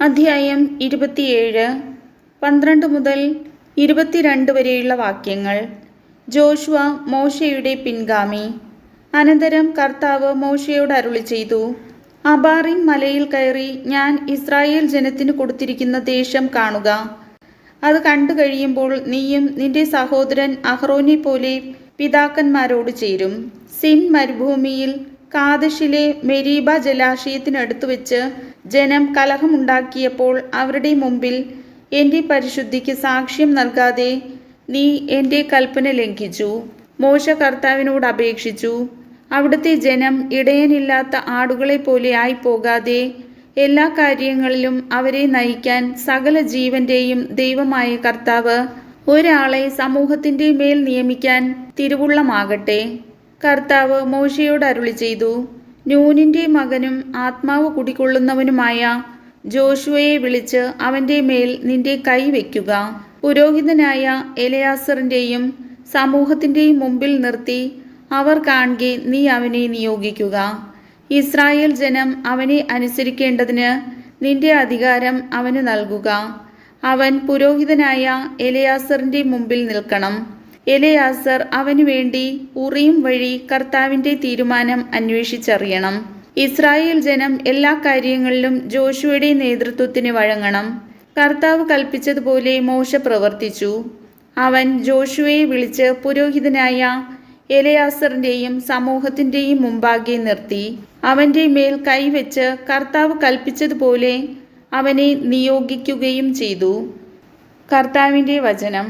അധ്യായം 27 12 മുതൽ 22 വരെയുള്ള വാക്യങ്ങൾ. ജോഷുവ മോശയുടെ പിൻഗാമി. അനന്തരം കർത്താവ് മോശയോട് അരുളിച്ചെയ്തു, അബാറിം മലയിൽ കയറി ഞാൻ ഇസ്രായേൽ ജനത്തിന് കൊടുത്തിരിക്കുന്ന ദേശം കാണുക. അത് കണ്ടു കഴിയുമ്പോൾ നീയും നിന്റെ സഹോദരൻ അഹ്റോനെ പോലെ പിതാക്കന്മാരോട് ചേരും. സിൻ മരുഭൂമിയിൽ കാദശിലെ മെരീബ ജലാശയത്തിനടുത്ത് വെച്ച് ജനം കലഹമുണ്ടാക്കിയപ്പോൾ അവരുടെ മുമ്പിൽ എൻ്റെ പരിശുദ്ധിക്ക് സാക്ഷ്യം നൽകാതെ നീ എൻ്റെ കൽപ്പന ലംഘിച്ചു. മോശ കർത്താവിനോട് അപേക്ഷിച്ചു, അവിടുത്തെ ജനം ഇടയനില്ലാത്ത ആടുകളെ പോലെ ആയിപ്പോകാതെ എല്ലാ കാര്യങ്ങളിലും അവരെ നയിക്കാൻ സകല ജീവന്റെയും ദൈവമായ കർത്താവ് ഒരാളെ സമൂഹത്തിൻ്റെ മേൽ നിയമിക്കാൻ തിരുവുള്ളമാകട്ടെ. കർത്താവ് മോശയോട് അരുളിച്ചെയ്തു, നൂനിൻ്റെ മകനും ആത്മാവ് കുടികൊള്ളുന്നവനുമായ ജോഷുവയെ വിളിച്ച് അവൻ്റെ മേൽ നിന്റെ കൈ വയ്ക്കുക. പുരോഹിതനായ എലയാസറിൻ്റെയും സമൂഹത്തിൻ്റെയും മുമ്പിൽ നിർത്തി അവർ കാൺകെ നീ അവനെ നിയോഗിക്കുക. ഇസ്രായേൽ ജനം അവനെ അനുസരിക്കേണ്ടതിന് നിന്റെ അധികാരം അവന് നൽകുക. അവൻ പുരോഹിതനായ എലയാസറിൻ്റെ മുമ്പിൽ നിൽക്കണം. എലയാസർ അവനു വേണ്ടി ഉറീം വഴി കർത്താവിൻ്റെ തീരുമാനം അന്വേഷിച്ചറിയണം. ഇസ്രായേൽ ജനം എല്ലാ കാര്യങ്ങളിലും ജോഷുവയുടെ നേതൃത്വത്തിന് വഴങ്ങണം. കർത്താവ് കൽപ്പിച്ചതുപോലെ മോശ പ്രവർത്തിച്ചു. അവൻ ജോഷുവയെ വിളിച്ച് പുരോഹിതനായ എലയാസറിൻ്റെയും സമൂഹത്തിൻ്റെയും മുമ്പാകെ നിർത്തി. അവൻ്റെ മേൽ കൈവച്ച് കർത്താവ് കൽപ്പിച്ചതുപോലെ അവനെ നിയോഗിക്കുകയും ചെയ്തു. കർത്താവിൻ്റെ വചനം.